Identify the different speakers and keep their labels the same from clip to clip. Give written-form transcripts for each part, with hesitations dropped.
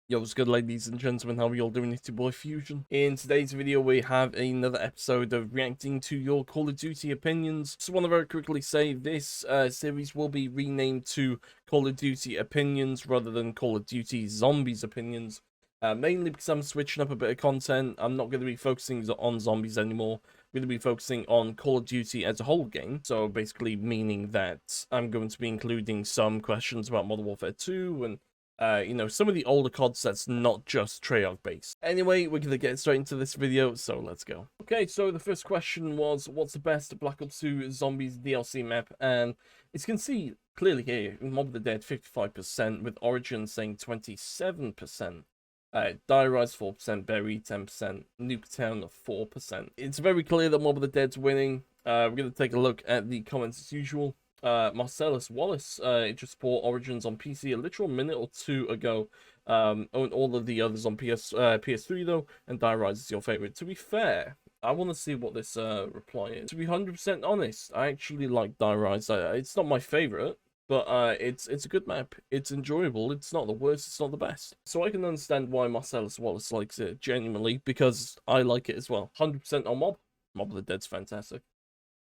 Speaker 1: Yo, what's good, ladies and gentlemen? How are you all doing? It's your boy Fusion. In today's video, we have another episode of reacting to your Call of Duty opinions. Just want to very quickly say this series will be renamed to Call of Duty Opinions rather than Call of Duty Zombies Opinions. Mainly because I'm switching up a bit of content. I'm not going to be focusing on zombies anymore. I'm going to be focusing on Call of Duty as a whole game. So basically meaning that I'm going to be including some questions about Modern Warfare 2 and some of the older CODs that's not just Treyarch based. Anyway, we're going to get straight into this video, so let's go. Okay, so the first question was, what's the best Black Ops 2 Zombies DLC map? And as you can see clearly here, Mob of the Dead 55%, with Origin saying 27%. Die Rise 4%, Berry 10%, Nuketown 4%. It's very clear that Mob of the Dead's winning. We're going to take a look at the comments as usual. Marcellus Wallace, it just bought Origins on PC a literal minute or two ago. Own all of the others on PS3 though, and Die Rise is your favorite. To be fair, I want to see what this reply is. To be 100% honest, I actually like Die Rise. It's not my favorite, but it's a good map. It's enjoyable. It's not the worst. It's not the best. So I can understand why Marcellus Wallace likes it genuinely, because I like it as well. 100% on Mob. Mob of the Dead's fantastic.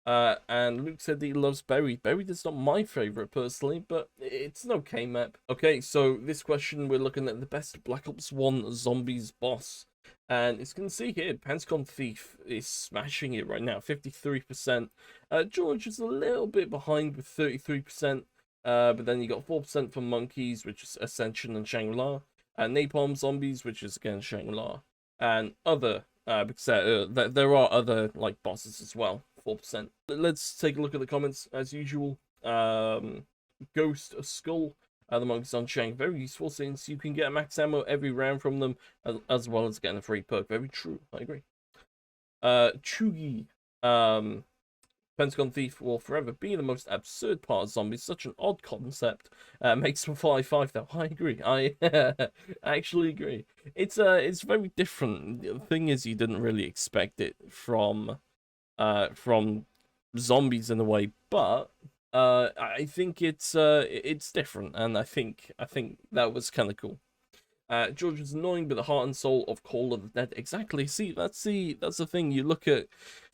Speaker 1: And Luke said that he loves Berry. Berry is not my favorite personally, but it's an okay map. Okay, so this question, we're looking at the best Black Ops 1 Zombies boss. And as you can see here, Pentagon Thief is smashing it right now, 53%. George is a little bit behind with 33%. But then you got 4% for Monkeys, which is Ascension and Shangri-La. And Napalm Zombies, which is again Shangri-La. And other, because there are other like bosses as well. 4%. Let's take a look at the comments as usual. Ghost Skull, the Monkeys on Shank, very useful since you can get max ammo every round from them, as well as getting a free perk. Very true, I agree. Chugi, Pentagon Thief will forever be the most absurd part of Zombies. Such an odd concept. Makes for 5-5 though. I agree. I actually agree. It's very different. The thing is, you didn't really expect it from Zombies in a way, but I think it's different, and I think that was kind of cool. George is annoying, but the heart and soul of Call of the Dead. Exactly. See, that's the thing. You look at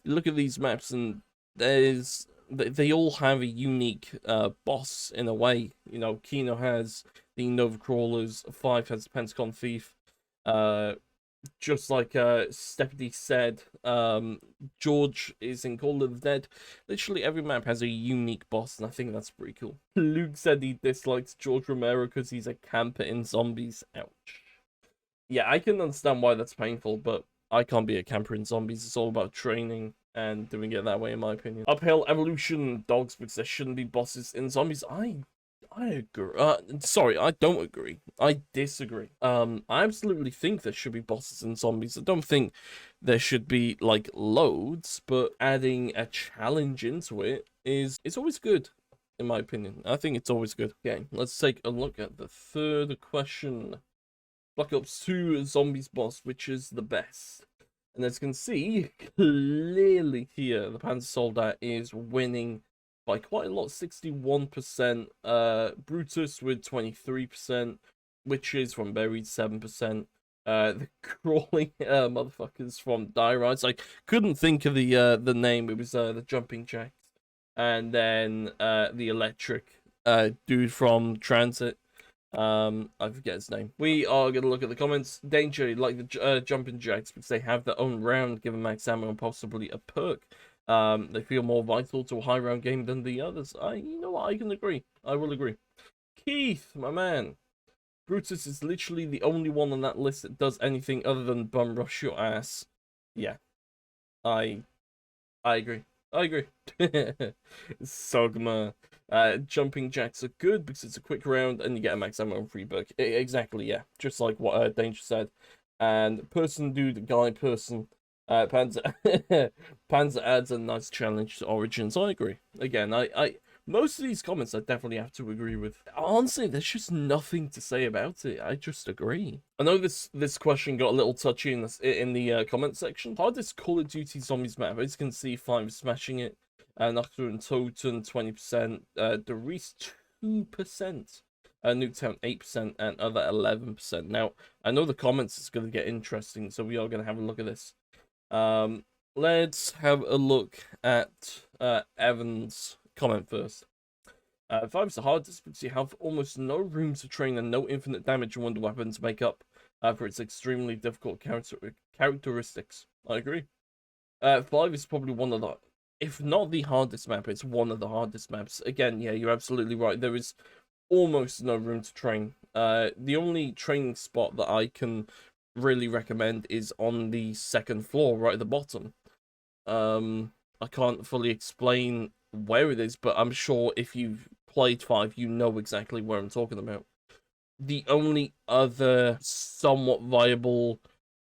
Speaker 1: these maps, and they all have a unique boss in a way. You know, Kino has the Nova Crawlers, 5 has the Pentagon Thief. Just like Stephanie said, George is in Call of the Dead. Literally every map has a unique boss, and I think that's pretty cool. Luke said he dislikes George Romero because he's a camper in Zombies. Ouch. Yeah, I can understand why that's painful, but I can't be a camper in Zombies. It's all about training and doing it that way, in my opinion. Uphill Evolution dogs, because there shouldn't be bosses in Zombies. I agree. Sorry, I don't agree. I disagree. I absolutely think there should be bosses in Zombies. I don't think there should be like loads, but adding a challenge into it is always good, in my opinion. I think it's always good. Okay, let's take a look at the third question. Black Ops 2 Zombies boss, which is the best? And as you can see, clearly here, the Panzer Soldat is winning by quite a lot, 61%, Brutus with 23%, Witches from Buried 7%, the crawling motherfuckers from Die Rise. I couldn't think of the name. It was the Jumping Jacks, and then the electric dude from Transit. I forget his name. We are gonna look at the comments. Danger, like the Jumping Jacks, because they have their own round, given max ammo and possibly a perk. They feel more vital to a high round game than the others. You know what? I can agree. I will agree. Keith, my man. Brutus is literally the only one on that list that does anything other than bum rush your ass. Yeah. I agree. I agree. Sogma. Jumping Jacks are good because it's a quick round and you get a max ammo and free perk. Exactly, yeah. Just like what Danger said. And person, dude, guy, person. Panzer Panzer adds a nice challenge to Origins. I agree. Again, I most of these comments I definitely have to agree with. Honestly, there's just nothing to say about it. I just agree. I know this question got a little touchy in the comment section. Hardest Call of Duty Zombies map. As you can see, 5 is smashing it. Nachtur and Toten 20%. Derice 2%. Nuketown 8%, and other 11%. Now, I know the comments is going to get interesting, so we are going to have a look at this. Let's have a look at Evan's comment first. 5 is the hardest because you have almost no room to train and no infinite damage and wonder weapon to make up for its extremely difficult characteristics. I agree. 5 is probably one of the, if not the hardest map, it's one of the hardest maps. Again, yeah, you're absolutely right. There is almost no room to train. The only training spot that I can really recommend is on the second floor, right at the bottom. I can't fully explain where it is, but I'm sure if you've played 5, you know exactly where I'm talking about. The only other somewhat viable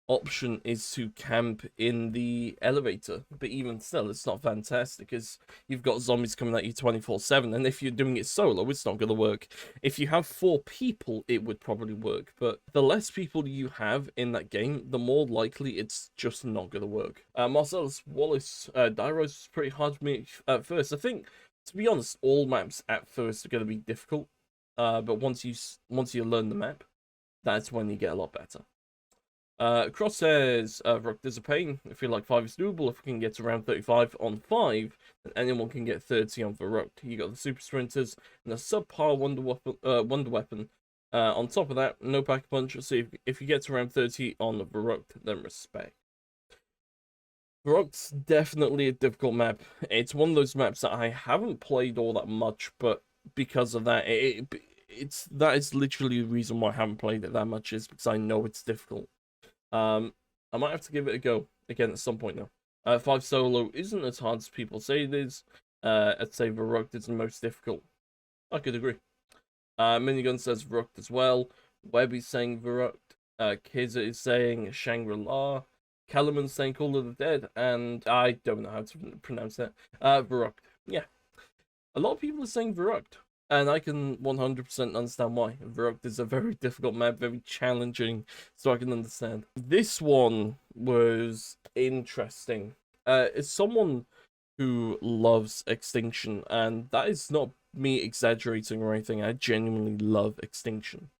Speaker 1: option is to camp in the elevator, but even still, it's not fantastic because you've got zombies coming at you 24/7, and if you're doing it solo, it's not going to work. If you have 4 people, it would probably work, but the less people you have in that game, the more likely it's just not going to work. Marcellus Wallace, Dyros was pretty hard for me at first. I think, to be honest, all maps at first are going to be difficult, but once you learn the map, that's when you get a lot better. Cross says, Rook, there's a pain. I feel like 5 is doable. If we can get around 35 on 5, then anyone can get 30 on Varrock. You got the super sprinters and a subpar wonder weapon. On top of that, no pack punch. So if you get to around 30 on Varrock, then respect. Varrock's definitely a difficult map. It's one of those maps that I haven't played all that much, but because of that, that is literally the reason why I haven't played it that much, is because I know it's difficult. I might have to give it a go again at some point now. 5 solo isn't as hard as people say it is. I'd say Varrock is the most difficult. I could agree. Minigun says Varrock as well. Webby's saying Varrock. Kiza is saying Shangri-La. Kellerman's saying Call of the Dead. And I don't know how to pronounce that. Varrock. Yeah. A lot of people are saying Varrock. And I can 100% understand why. Varrock is a very difficult map, very challenging, so I can understand. This one was interesting. As someone who loves Extinction, and that is not me exaggerating or anything, I genuinely love Extinction.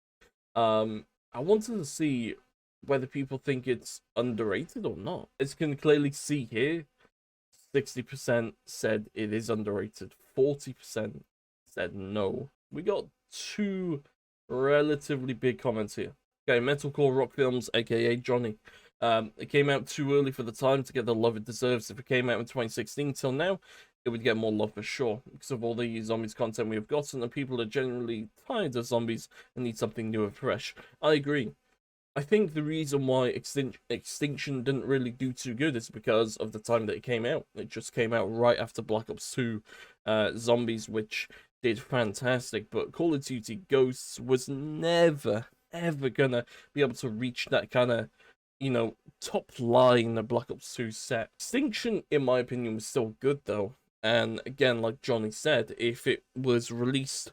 Speaker 1: I wanted to see whether people think it's underrated or not. As you can clearly see here, 60% said it is underrated, 40% said no. We got 2 relatively big comments here. Okay, Metalcore Rock Films, aka Johnny. It came out too early for the time to get the love it deserves. If it came out in 2016 till now, it would get more love for sure, because of all the zombies content we have gotten, and people are generally tired of zombies and need something new and fresh. I agree. I think the reason why Extinction didn't really do too good is because of the time that it came out. It just came out right after Black Ops 2 Zombies, which did fantastic, but Call of Duty Ghosts was never, ever gonna be able to reach that kind of, you know, top line the Black Ops 2 set. Extinction, in my opinion, was still good, though. And again, like Johnny said, if it was released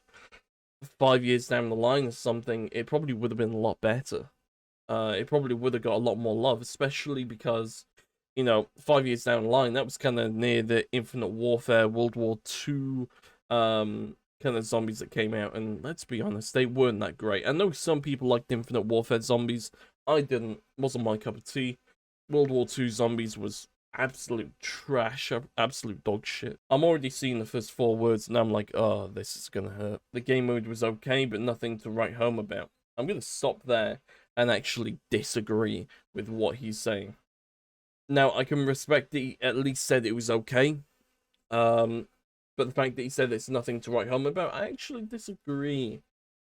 Speaker 1: 5 years down the line or something, it probably would have been a lot better. It probably would have got a lot more love, especially because, you know, 5 years down the line, that was kind of near the Infinite Warfare, World War II, kind of zombies that came out, and let's be honest, they weren't that great. I know some people liked Infinite Warfare Zombies. I didn't. Wasn't my cup of tea. World War II Zombies was absolute trash, absolute dog shit. I'm already seeing the first 4 words, and I'm like, oh, this is gonna hurt. The game mode was okay, but nothing to write home about. I'm gonna stop there and actually disagree with what he's saying. Now, I can respect that he at least said it was okay. But the fact that he said it's nothing to write home about, I actually disagree.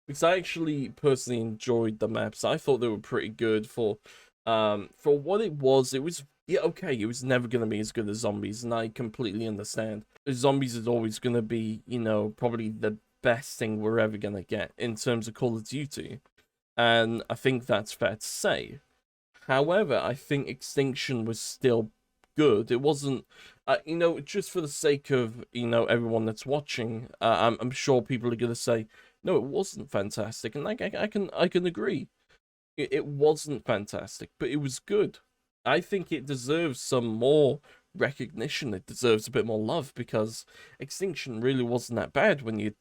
Speaker 1: Because I actually personally enjoyed the maps. I thought they were pretty good for what it was. It was, yeah, okay, it was never going to be as good as Zombies, and I completely understand. Zombies is always going to be, you know, probably the best thing we're ever going to get in terms of Call of Duty. And I think that's fair to say. However, I think Extinction was still good. It wasn't, you know, just for the sake of, you know, everyone that's watching, I'm sure people are gonna say, no, it wasn't fantastic, and like I can agree, it wasn't fantastic, but it was good. I think it deserves some more recognition. It deserves a bit more love, because Extinction really wasn't that bad when you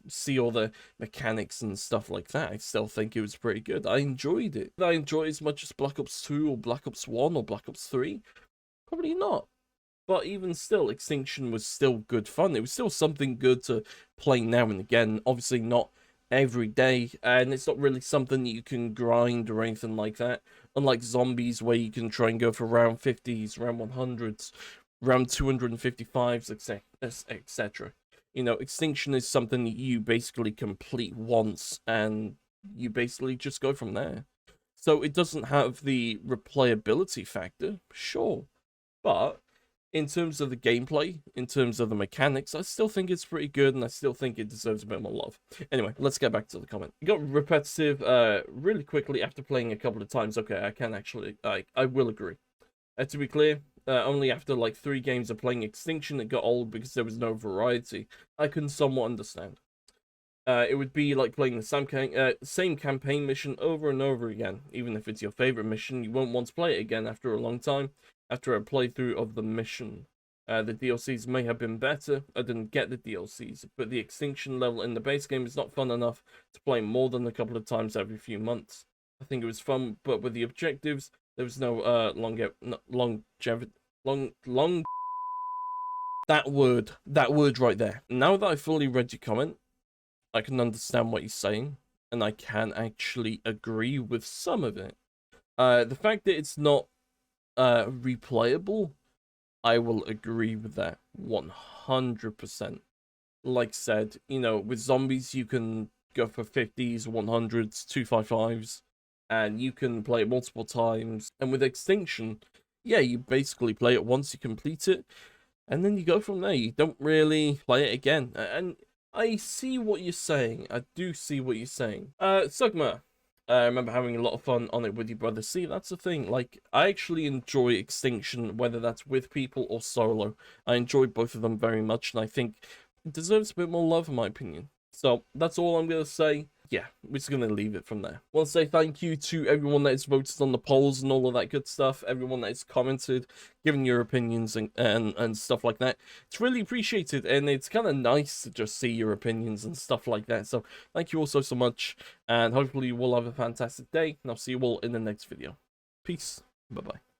Speaker 1: see all the mechanics and stuff like that. I still think it was pretty good. I enjoyed it. Did I enjoy it as much as Black Ops 2 or Black Ops 1 or Black Ops 3? Probably not. But even still, Extinction was still good fun. It was still something good to play now and again. Obviously not every day, and it's not really something that you can grind or anything like that. Unlike Zombies, where you can try and go for round 50s, round 100s, round 255s, etc. You know, Extinction is something that you basically complete once, and you basically just go from there. So it doesn't have the replayability factor, sure, but in terms of the gameplay, in terms of the mechanics, I still think it's pretty good, and I still think it deserves a bit more love. Anyway, let's get back to the comment. It got repetitive really quickly after playing a couple of times. Okay, I can actually, I will agree. To be clear, only after like 3 games of playing Extinction, it got old because there was no variety. I can somewhat understand. It would be like playing the same campaign mission over and over again. Even if it's your favorite mission, you won't want to play it again after a long time, after a playthrough of the mission. The DLCs may have been better. I didn't get the DLCs, but the Extinction level in the base game is not fun enough to play more than a couple of times every few months. I think it was fun, but with the objectives, there was no longevity. That word right there. Now that I fully read your comment, I can understand what you're saying, and I can actually agree with some of it. The fact that it's not replayable, I will agree with that 100%. Like said, you know, with Zombies, you can go for 50s, 100s, 255s, and you can play it multiple times. And with Extinction, yeah, you basically play it once, you complete it, and then you go from there. You don't really play it again. And I see what you're saying. I do see what you're saying. Sugma, I remember having a lot of fun on it with your brother. See, that's the thing. Like, I actually enjoy Extinction, whether that's with people or solo. I enjoy both of them very much, and I think it deserves a bit more love, in my opinion. So, that's all I'm going to say. Yeah, we're just going to leave it from there. I want to say thank you to everyone that has voted on the polls and all of that good stuff. Everyone that has commented, given your opinions and stuff like that. It's really appreciated, and it's kind of nice to just see your opinions and stuff like that. So thank you all so much, and hopefully you will have a fantastic day, and I'll see you all in the next video. Peace. Bye-bye.